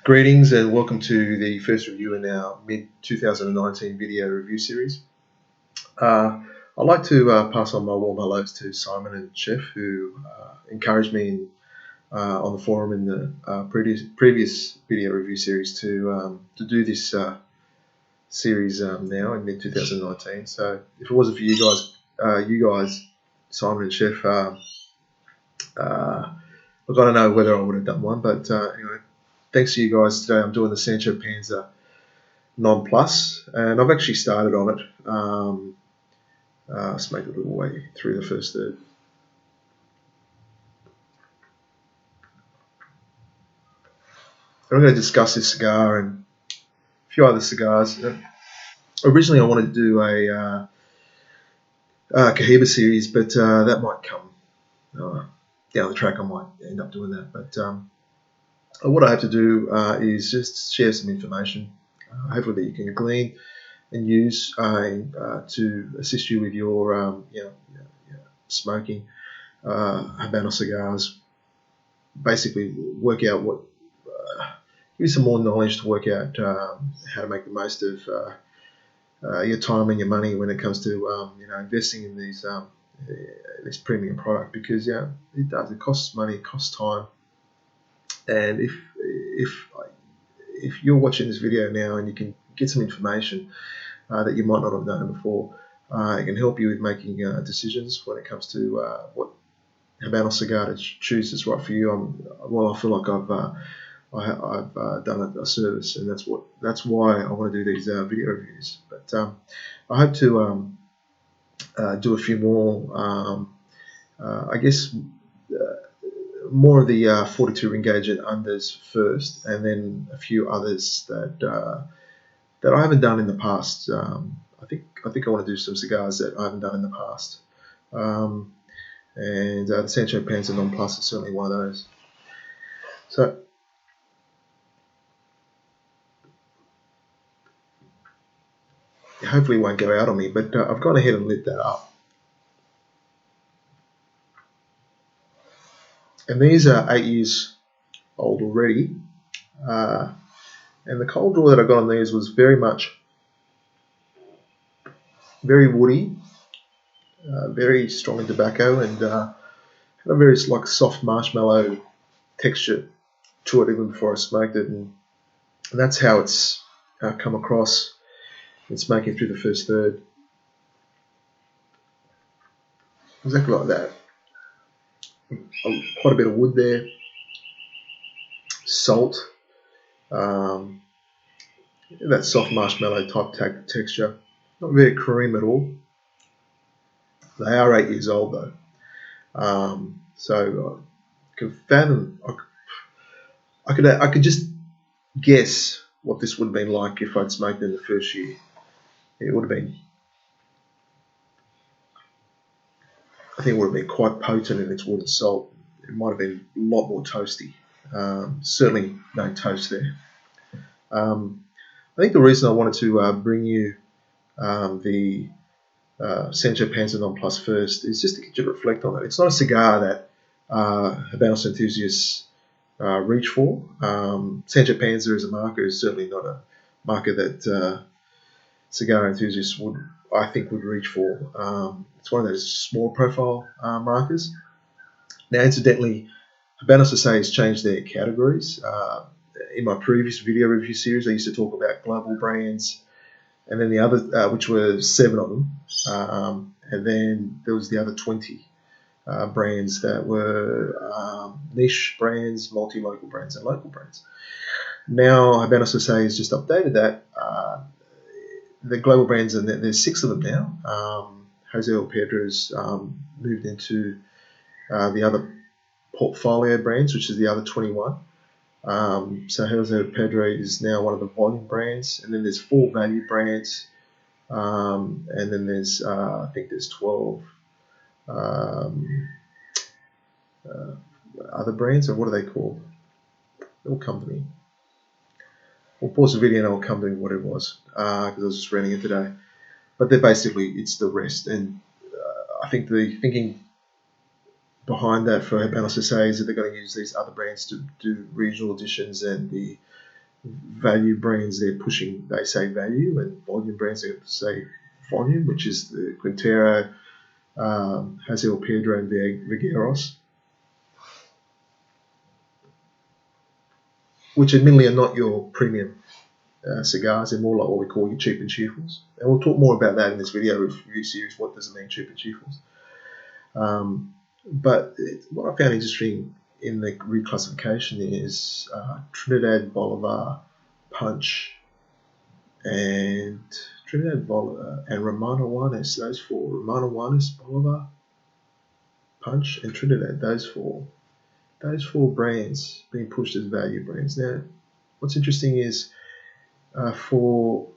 Greetings and welcome to the first review in our mid-2019 video review series. I'd like to pass on my warm hellos to Simon and Chef, who encouraged me on the forum in the previous video review series to do this series now in mid-2019. So if it wasn't for you guys, Simon and Chef, look, I don't know whether I would have done one, but anyway. Thanks to you guys today, I'm doing the Sancho Panza Non Plus, and I've actually started on it. Let's make it a little way through the first third. I'm going to discuss this cigar and a few other cigars. Originally, I wanted to do a Cohiba series, but that might come down the track. I might end up doing that, but what I have to do is just share some information, hopefully that you can glean and use to assist you with your smoking Habano cigars. Basically, work out what, give you some more knowledge to work out how to make the most of your time and your money when it comes to investing in these this premium product, because it does. It costs money, it costs time. And if you're watching this video now and you can get some information that you might not have known before, it can help you with making decisions when it comes to what Habano cigar to choose that's right for you. I feel like I've done a service, and that's why I want to do these video reviews. But I hope to do a few more. I guess. More of the 42 ring gauge and unders first, and then a few others that I haven't done in the past. I think I want to do some cigars that I haven't done in the past, and the Sancho Panza Non Plus is certainly one of those. So hopefully it won't go out on me, but I've gone ahead and lit that up. And these are 8 years old already. And the cold draw that I got on these was very woody, very strong in tobacco, and had a very soft marshmallow texture to it even before I smoked it. And that's how it's come across. It's making through the first third. Exactly like that. Quite a bit of wood there. Salt. That soft marshmallow type texture. Not very cream at all. They are 8 years old though. So I can fathom. I could just guess what this would have been like if I'd smoked in the first year. It would have been. I think it would have been quite potent in its wood and salt. It might have been a lot more toasty. Certainly no toast there. I think the reason I wanted to bring you the Sancho Panza Non Plus first is just to get you to reflect on it. It's not a cigar that Habanos enthusiasts reach for. Sancho Panza as a marker is certainly not a marker that cigar enthusiasts would reach for. It's one of those small profile markers. Now, incidentally, Habanos has changed their categories. In my previous video review series, I used to talk about global brands, and then the other, which were 7 of them, and then there was the other 20 brands that were niche brands, multi-local brands, and local brands. Now, Habanos has just updated that. The global brands, and there's 6 of them now. Jose Pedro's moved into the other portfolio brands, which is the other 21. So Jose Pedro is now one of the volume brands, and then there's 4 value brands, and then there's I think there's 12 other brands, or what are they called? They'll come to me. We'll pause the video and I'll come to what it was, because I was just reading it today. But they're basically, it's the rest, and I think the thinking behind that for Habanos is that they're going to use these other brands to do regional editions and the value brands, they're pushing, they say value, and volume brands, they say volume, which is the Quintero, Hazel Pedro, and Vigueros, which admittedly are not your premium cigars. They're more like what we call your cheap and cheerfuls. And we'll talk more about that in this video review series. What does it mean, cheap and cheerfuls? But what I found interesting in the reclassification is Trinidad Bolivar Punch and Trinidad Bolivar and Romano Juanes, those four. Romano Juanes, Bolivar, Punch, and Trinidad, those four brands being pushed as value brands. Now, what's interesting is for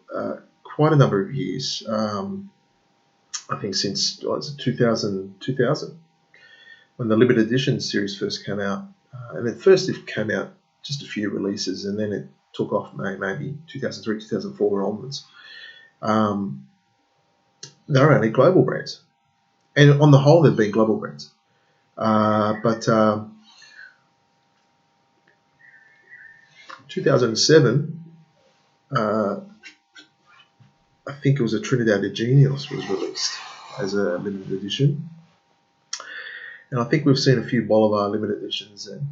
quite a number of years, I think since 2000, when the limited edition series first came out, and at first it came out just a few releases, and then it took off maybe 2003, 2004 onwards. They're only global brands, and on the whole, they've been global brands. But 2007, I think it was a Trinidad Genius was released as a limited edition. And I think we've seen a few Bolivar limited editions and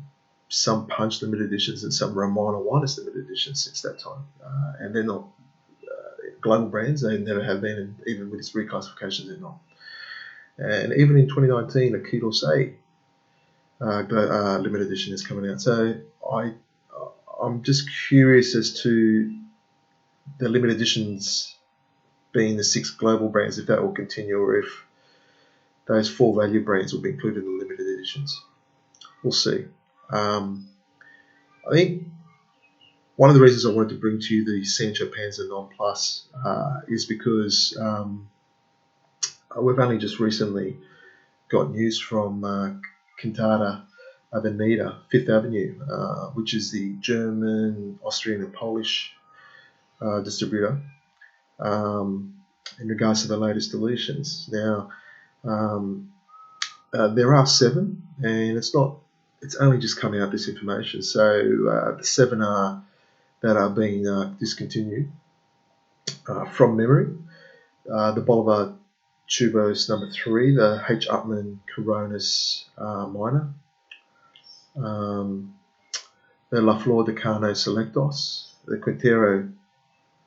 some Punch limited editions and some Romano Juanes limited editions since that time. And they're not global brands. They never have been, and even with its reclassifications, they're not. And even in 2019, a Keto Say limited edition is coming out. So I'm just curious as to the limited editions being the 6 global brands, if that will continue, or if those 4 value brands will be included in the limited editions. We'll see. I think one of the reasons I wanted to bring to you the Sancho Panza Non Plus is because we've only just recently got news from Quintada Avenida, Fifth Avenue, which is the German, Austrian, and Polish distributor, in regards to the latest deletions. Now, there are 7, and it's only just coming out, this information. So the 7 that are being discontinued from memory. The Bolivar Tubos number 3, the H. Upmann Coronas Minor, the La Flor de Carno Selectos, the Quintero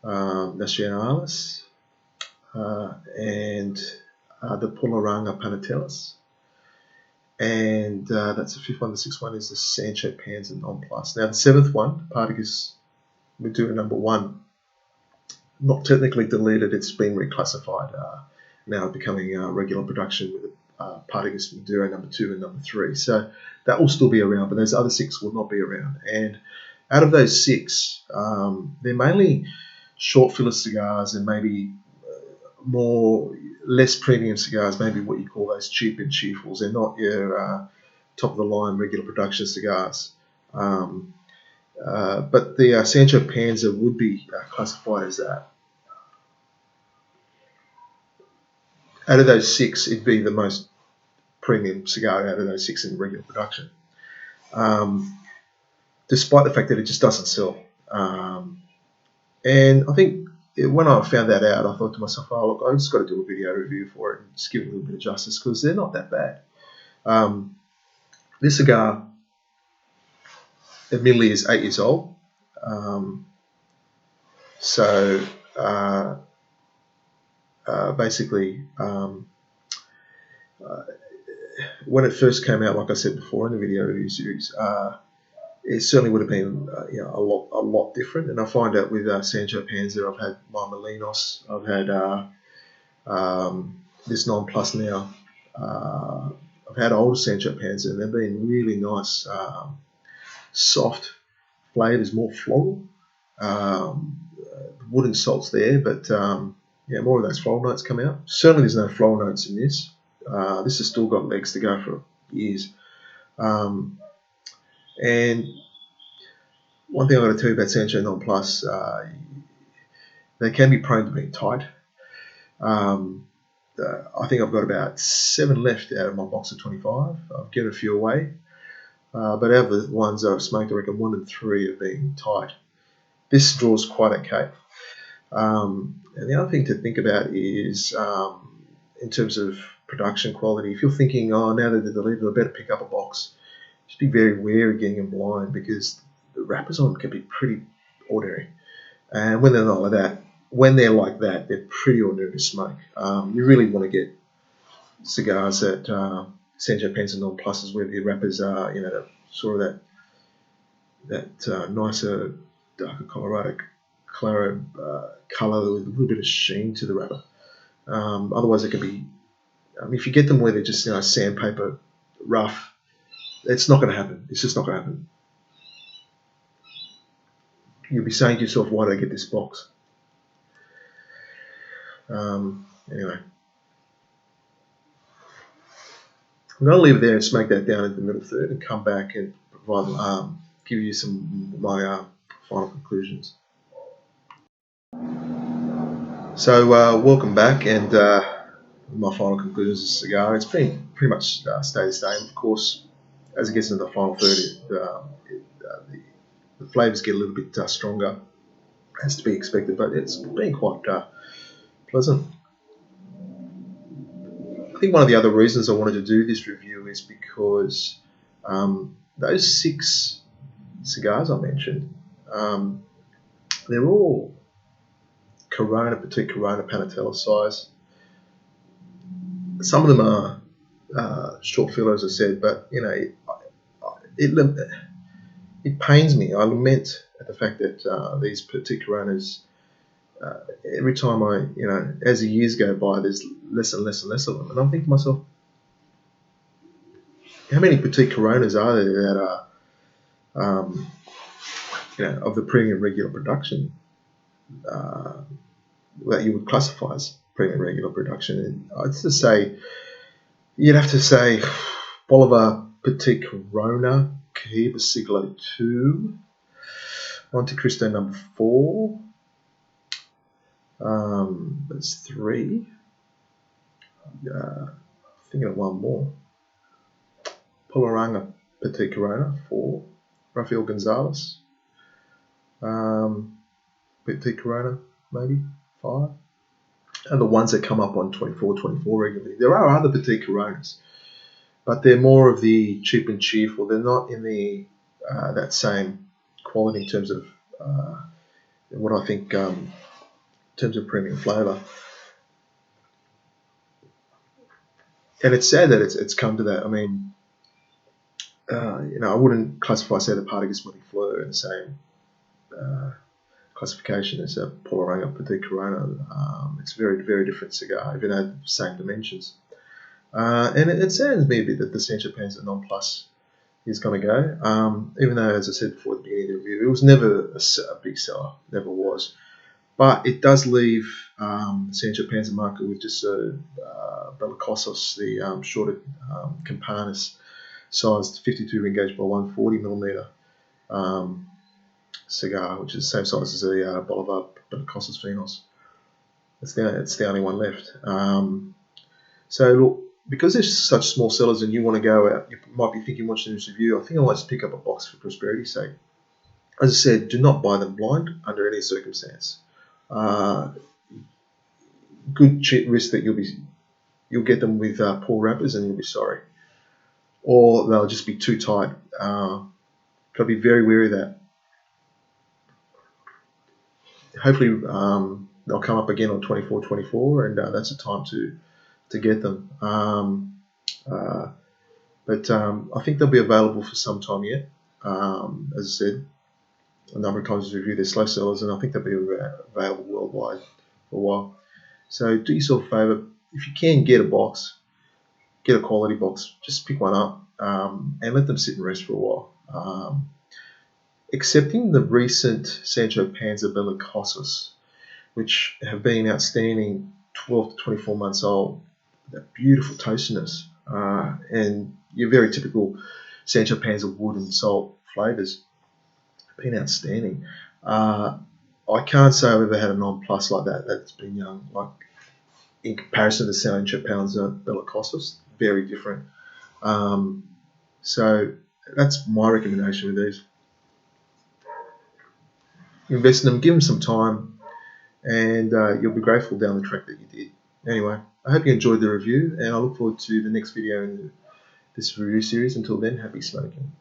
Nacionales, and the Pularanga Panatelas. And that's the 5th one. The 6th one is the Sancho Panza Non Plus. Now, the 7th one, Partagas Maduro number 1, not technically deleted, it's been reclassified, now becoming regular production with Partagas Maduro number 2 and number 3. So that will still be around, but those other 6 will not be around. And out of those 6, they're mainly short filler cigars and maybe less premium cigars, maybe what you call those cheap and cheerfuls. They're not your top of the line regular production cigars. But the Sancho Panza would be classified as that. Out of those 6, it'd be the most premium cigar out of those 6 in regular production, despite the fact that it just doesn't sell. And I think when I found that out, I thought to myself, oh, look, I've just got to do a video review for it and just give it a little bit of justice, because they're not that bad. This cigar, admittedly, is 8 years old. Basically, when it first came out, like I said before in the video review series, it certainly would have been a lot different. And I find out with Sancho Panza, I've had my Molinos, I've had this Non Plus now. I've had older Sancho Panza, and they've been really nice, soft flavours, more floral. Wooden salts there, but more of those floral notes come out. Certainly there's no floral notes in this. This has still got legs to go for years. And one thing I've got to tell you about Sancho Non Plus, they can be prone to being tight. I think I've got about 7 left out of my box of 25. I've given a few away. But out of the ones that I've smoked, I reckon 1 and 3 have been tight. this draws quite okay. And the other thing to think about is in terms of production quality. If you're thinking, oh, now that they're delivered, I better pick up a box, just be very wary getting them blind, because the wrappers on them can be pretty ordinary. And when they're not like that, they're pretty ordinary to smoke. You really want to get cigars that Sancho, Panza, non-pluses, where the wrappers are, sort of that nicer, darker Colorado claro colour with a little bit of sheen to the wrapper. Otherwise, it can be. If you get them where they're just sandpaper rough, it's not going to happen. It's just not going to happen. You'll be saying to yourself, "Why did I get this box?" Anyway, I'm going to leave it there and smack that down into the middle third, and come back and provide, give you some of my final conclusions. So welcome back, and my final conclusions of the cigar. It's been pretty much stay the same. Of course, as it gets into the final third, the flavours get a little bit stronger, as to be expected, but it's been quite pleasant. I think one of the other reasons I wanted to do this review is because those 6 cigars I mentioned, they're all Corona, Petite Corona, Panatella size. Some of them are short filler, as I said, but it pains me. I lament at the fact that these Petite Coronas, every time as the years go by, there's less and less and less of them, and I'm thinking to myself, how many Petite Coronas are there that are, of the premium regular production, that you would classify as premium regular production? And you'd have to say Bolivar Petite Corona, Cohiba Siglo 2, Monte Cristo number 4, that's 3. Thinking of one more. Polaranga Petite Corona 4, Rafael Gonzalez, Petite Corona maybe 5. And the ones that come up on 24 regularly. There are other Petite Coronas, but they're more of the cheap and cheerful. They're not in the that same quality in terms of what I think in terms of premium flavour. And it's sad that it's come to that. I mean, I wouldn't classify, say, the Partagas Monte Fleur in the same classification as a Polaranga Petite Corona. It's a very, very different cigar, even though the same dimensions. And it saddens me a bit that the Sancho Panza non-plus is going to go. Even though, as I said before at the beginning of the review, it was never a big seller, never was. But it does leave Sancho Panza market with just a Belicosos, the shorter Campanas sized 52 engaged by 140 millimeter cigar, which is the same size as the Bolivar Belicosos Finos. It's the only one left. So look, because there's such small sellers and you want to go out, you might be thinking, watching this review, I think I might just pick up a box for prosperity's sake. As I said, do not buy them blind under any circumstance. Good risk that you'll get them with poor wrappers and you'll be sorry, or they'll just be too tight. Got to be very wary of that. Hopefully they'll come up again on 24, and that's the time to get them. But I think they'll be available for some time yet. As I said a number of times in review, they're slow sellers, and I think they'll be available worldwide for a while. So do yourself a favour, if you can get a box, get a quality box, just pick one up and let them sit and rest for a while. Excepting the recent Sancho Panza Belicosos, which have been outstanding, 12 to 24 months old, that beautiful toastiness, and your very typical Sancho Panza wood and salt flavours, been outstanding. I can't say I've ever had a non-plus like that that's been young. Like, in comparison to Sancho Panza Belicosos, very different. So that's my recommendation with these. invest in them, give them some time, and you'll be grateful down the track that you did. Anyway, I hope you enjoyed the review, and I look forward to the next video in this review series. Until then, happy smoking.